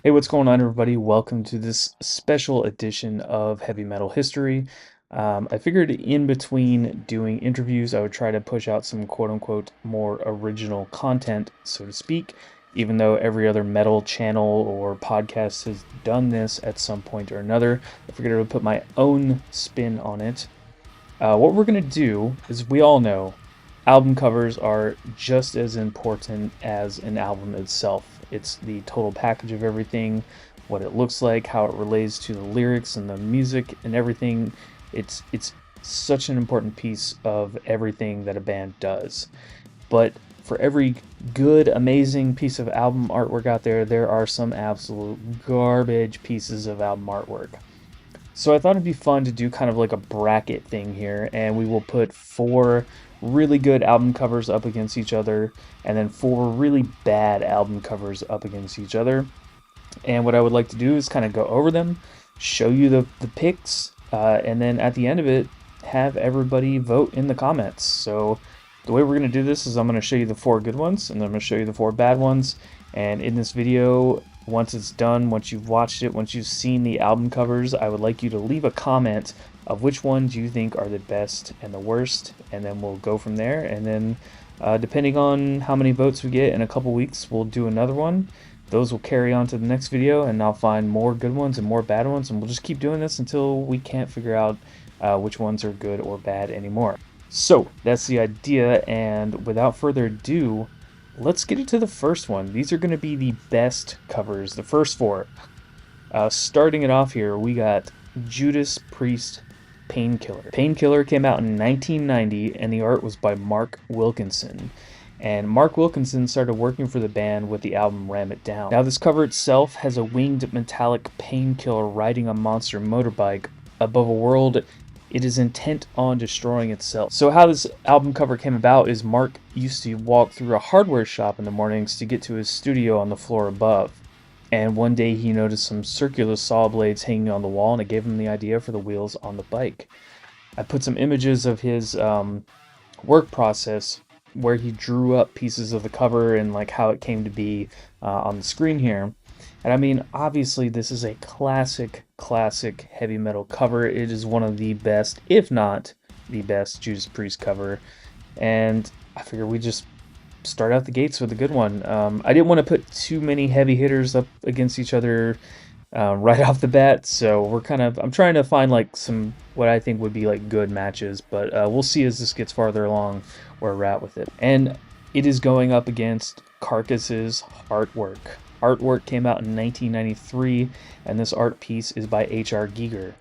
Hey, what's going on, everybody? Welcome to this special edition of Heavy Metal History. I figured in between doing interviews, I would try to push out some quote unquote more original content, so to speak, even though every other metal channel or podcast has done this at some point or another. I figured I would put my own spin on it. What we're going to do is, we all know album covers are just as important as an album itself. It's the total package of everything, what it looks like, how it relates to the lyrics and the music and everything. It's such an important piece of everything that a band does. But for every good, amazing piece of album artwork out there, there are some absolute garbage pieces of album artwork. So I thought it'd be fun to do kind of like a bracket thing here, and we will put four really good album covers up against each other, and then four really bad album covers up against each other. And what I would like to do is kind of go over them, show you the picks, and then at the end of it, have everybody vote in the comments. So the way we're going to do this is I'm going to show you the four good ones, and then I'm going to show you the four bad ones. And in this video, once it's done, once you've watched it, once you've seen the album covers, I would like you to leave a comment of which ones you think are the best and the worst, and then we'll go from there. And then depending on how many votes we get in a couple weeks, we'll do another one. Those will carry on to the next video, and I'll find more good ones and more bad ones, and we'll just keep doing this until we can't figure out which ones are good or bad anymore. So that's the idea, and without further ado, let's get into the first one. These are going to be the best covers, the first four. Starting it off here, we got Judas Priest Painkiller. Painkiller came out in 1990, and the art was by Mark Wilkinson. And Mark Wilkinson started working for the band with the album Ram It Down. Now, this cover itself has a winged metallic painkiller riding a monster motorbike above a world it is intent on destroying itself. So how this album cover came about is Mark used to walk through a hardware shop in the mornings to get to his studio on the floor above. And one day he noticed some circular saw blades hanging on the wall, and it gave him the idea for the wheels on the bike. I put some images of his work process where he drew up pieces of the cover and like how it came to be on the screen here. And I mean, obviously this is a classic heavy metal cover. It is one of the best, if not the best, Judas Priest cover. And I figure we just start out the gates with a good one. I didn't want to put too many heavy hitters up against each other right off the bat, so I'm trying to find like some what I think would be like good matches, but we'll see as this gets farther along where we're at with it. And it is going up against Carcass's Artwork. Artwork came out in 1993, and this art piece is by H.R. Giger.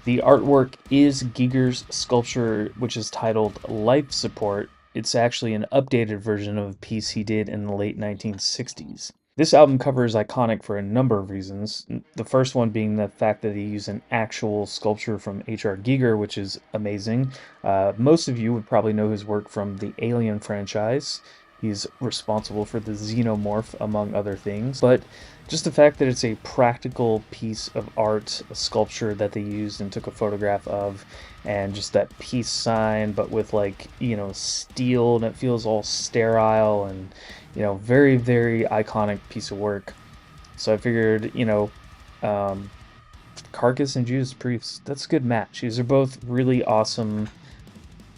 The artwork is Giger's sculpture, which is titled Life Support. It's actually an updated version of a piece he did in the late 1960s. This album cover is iconic for a number of reasons. The first one being the fact that he used an actual sculpture from H.R. Giger, which is amazing. Most of you would probably know his work from the Alien franchise. He's responsible for the Xenomorph, among other things. But just the fact that it's a practical piece of art, a sculpture that they used and took a photograph of, and just that peace sign, but with like, steel, and it feels all sterile and, very, very iconic piece of work. So I figured, Carcass and Judas Priest, that's a good match. These are both really awesome,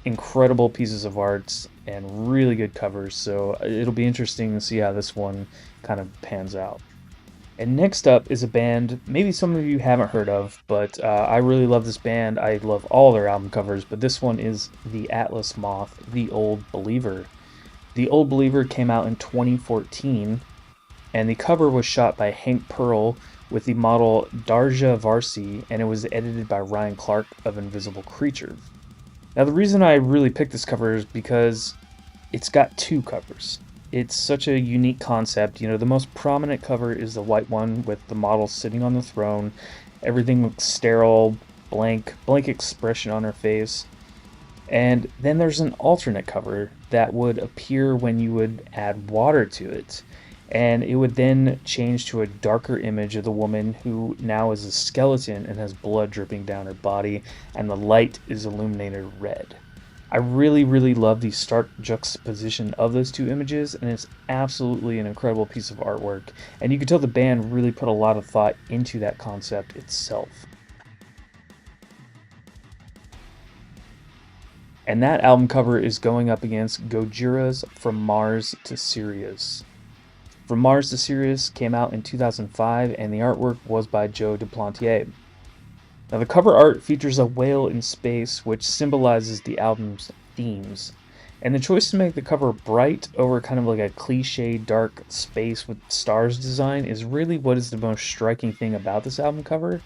incredible pieces of art and really good covers, so it'll be interesting to see how this one kind of pans out. And next up is a band maybe some of you haven't heard of, but I really love this band. I love all their album covers, but this one is the Atlas Moth, The Old Believer. The Old Believer came out in 2014, and the cover was shot by Hank Pearl with the model Darja Varsi, and it was edited by Ryan Clark of Invisible Creature. Now, the reason I really picked this cover is because it's got two covers. It's such a unique concept. The most prominent cover is the white one with the model sitting on the throne. Everything looks sterile, blank expression on her face. And then there's an alternate cover that would appear when you would add water to it. And it would then change to a darker image of the woman who now is a skeleton and has blood dripping down her body, and the light is illuminated red. I really, really love the stark juxtaposition of those two images, and it's absolutely an incredible piece of artwork. And you can tell the band really put a lot of thought into that concept itself. And that album cover is going up against Gojira's From Mars to Sirius. From Mars to Sirius came out in 2005, and the artwork was by Joe Duplantier. Now, the cover art features a whale in space, which symbolizes the album's themes. And the choice to make the cover bright over kind of like a cliche dark space with stars design is really what is the most striking thing about this album cover,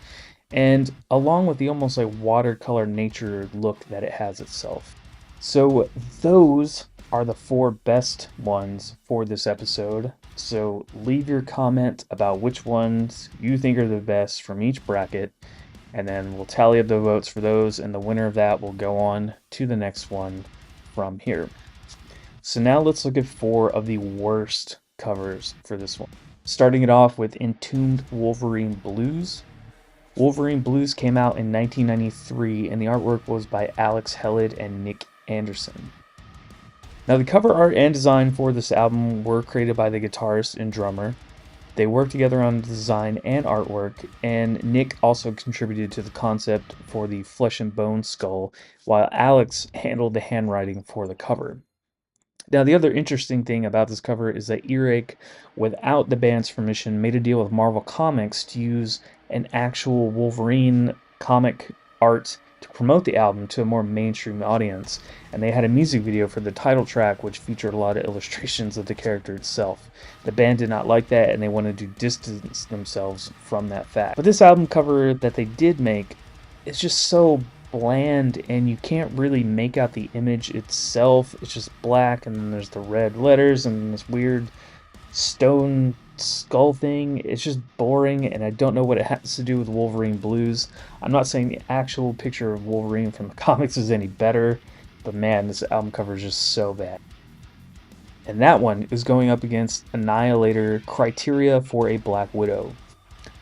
and along with the almost like watercolor nature look that it has itself. So those are the 4 best ones for this episode. So leave your comment about which ones you think are the best from each bracket, and then we'll tally up the votes for those, and the winner of that will go on to the next one from here. So now let's look at 4 of the worst covers for this one. Starting it off with Entombed Wolverine Blues. Wolverine Blues came out in 1993, and the artwork was by Alex Hellid and Nick Anderson. Now, the cover art and design for this album were created by the guitarist and drummer. They worked together on the design and artwork, and Nick also contributed to the concept for the flesh and bone skull, while Alex handled the handwriting for the cover. Now, the other interesting thing about this cover is that Earache, without the band's permission, made a deal with Marvel Comics to use an actual Wolverine comic art to promote the album to a more mainstream audience, and they had a music video for the title track which featured a lot of illustrations of the character itself. The band did not like that, and they wanted to distance themselves from that fact. But this album cover that they did make is just so bland, and you can't really make out the image itself. It's just black, and then there's the red letters and this weird stone skull thing. It's just boring, and I don't know what it has to do with Wolverine Blues. I'm not saying the actual picture of Wolverine from the comics is any better, but man, this album cover is just so bad. And that one is going up against Annihilator Criteria for a Black Widow.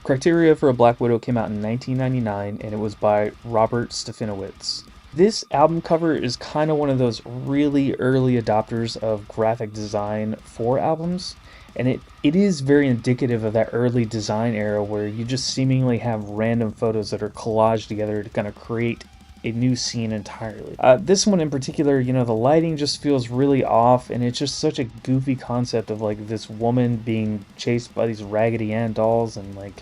Criteria for a Black Widow came out in 1999, and it was by Robert Stefanowitz. This album cover is kind of one of those really early adopters of graphic design for albums, and it is very indicative of that early design era where you just seemingly have random photos that are collaged together to kind of create a new scene entirely. This one in particular, the lighting just feels really off, and it's just such a goofy concept of like this woman being chased by these Raggedy Ann dolls, and like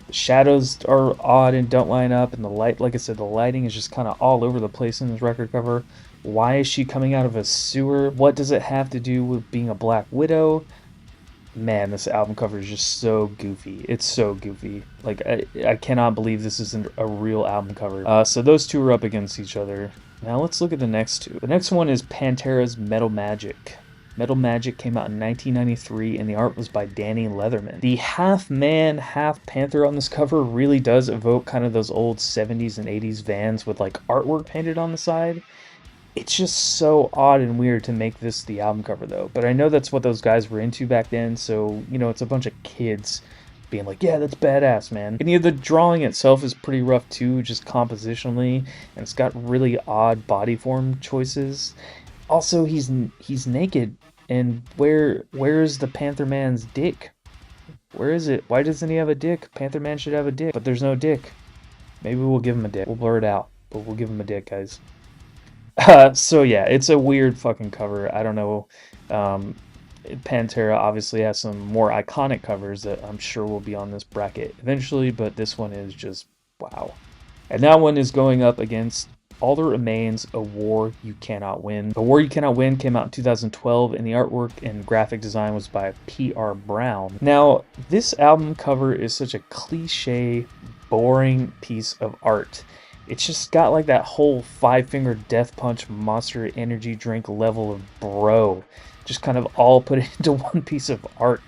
the shadows are odd and don't line up, and the light, like I said, the lighting is just kind of all over the place in this record cover. Why is she coming out of a sewer? What does it have to do with being a Black Widow? Man, this album cover is just so goofy. It's so goofy. Like, I cannot believe this isn't a real album cover. So those two are up against each other. Now let's look at the next two. The next one is Pantera's Metal Magic. Metal Magic came out in 1993, and the art was by Danny Leatherman. The half man, half panther on this cover really does evoke kind of those old 70s and 80s Vans with like artwork painted on the side. It's just so odd and weird to make this the album cover, though. But I know that's what those guys were into back then, so, it's a bunch of kids being like, yeah, that's badass, man. And the drawing itself is pretty rough, too, just compositionally, and it's got really odd body form choices. Also, he's naked, and where's the Panther Man's dick? Where is it? Why doesn't he have a dick? Panther Man should have a dick, but there's no dick. Maybe we'll give him a dick. We'll blur it out, but we'll give him a dick, guys. So yeah, it's a weird fucking cover. I don't know. Pantera obviously has some more iconic covers that I'm sure will be on this bracket eventually, but this one is just wow. And that one is going up against All That Remains, A War You Cannot Win. A War You Cannot Win came out in 2012, and the artwork and graphic design was by P.R. Brown. Now, this album cover is such a cliche, boring piece of art. It's just got like that whole five-finger death punch Monster Energy drink level of bro. Just kind of all put into one piece of art.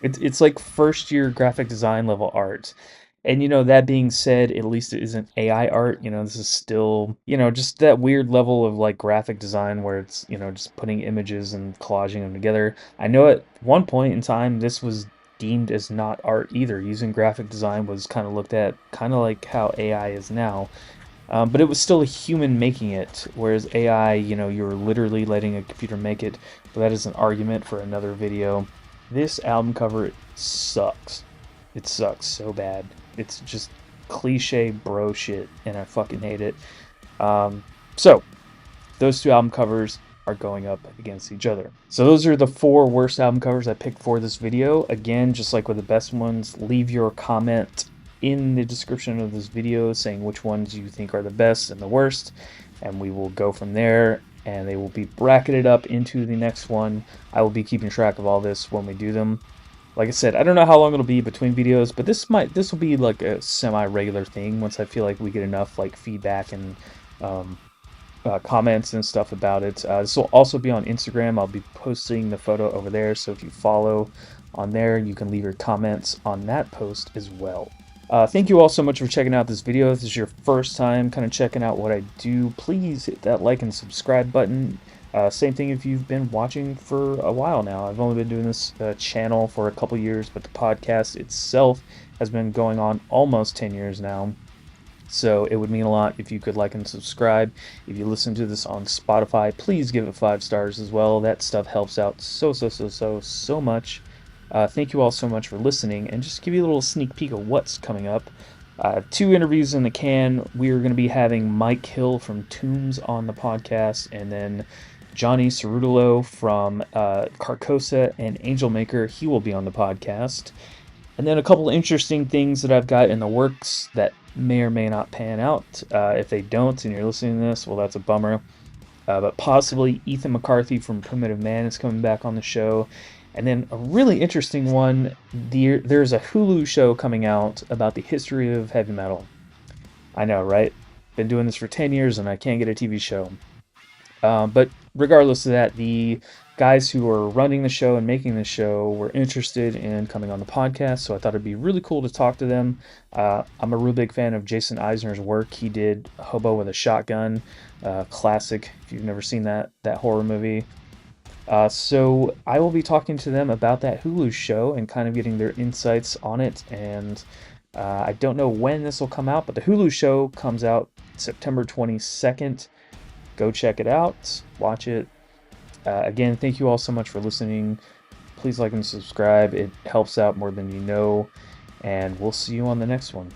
It's like first-year graphic design level art. And, that being said, at least it isn't AI art. This is still, just that weird level of like graphic design where it's, just putting images and collaging them together. I know at one point in time this was deemed as not art either. Using graphic design was kind of looked at kind of like how AI is now. but it was still a human making it, whereas AI, you're literally letting a computer make it. But that is an argument for another video. This album cover sucks. It sucks so bad. It's just cliche bro shit, and I fucking hate it. So those two album covers are going up against each other. So those are the 4 worst album covers I picked for this video. Again, just like with the best ones, leave your comment in the description of this video saying which ones you think are the best and the worst, and we will go from there, and they will be bracketed up into the next one. I will be keeping track of all this when we do them. Like I said, I don't know how long it'll be between videos, but this will be like a semi-regular thing once I feel like we get enough like feedback and comments and stuff about it. This will also be on Instagram. I'll be posting the photo over there, so if you follow on there, you can leave your comments on that post as well. Thank you all so much for checking out this video. If this is your first time kind of checking out what I do, please hit that like and subscribe button. Same thing if you've been watching for a while now. I've only been doing this channel for a couple years, but the podcast itself has been going on almost 10 years now. So it would mean a lot if you could like and subscribe. If you listen to this on Spotify, please give it 5 stars as well. That stuff helps out so much. Thank you all so much for listening, and just to give you a little sneak peek of what's coming up. 2 interviews in the can. We're going to be having Mike Hill from Tombs on the podcast, and then Johnny Cerudolo from Carcosa and Angel Maker. He will be on the podcast. And then a couple interesting things that I've got in the works that may or may not pan out. If they don't and you're listening to this, well, that's a bummer. But possibly Ethan McCarthy from Primitive Man is coming back on the show. And then a really interesting one, there's a Hulu show coming out about the history of heavy metal. I know, right? Been doing this for 10 years and I can't get a TV show. But regardless of that, the guys who are running the show and making the show were interested in coming on the podcast, so I thought it'd be really cool to talk to them. I'm a real big fan of Jason Eisner's work. He did Hobo with a Shotgun, classic, if you've never seen that horror movie. So I will be talking to them about that Hulu show and kind of getting their insights on it. And I don't know when this will come out, but the Hulu show comes out September 22nd. Go check it out. Watch it. Again, thank you all so much for listening. Please like and subscribe. It helps out more than you know. And we'll see you on the next one.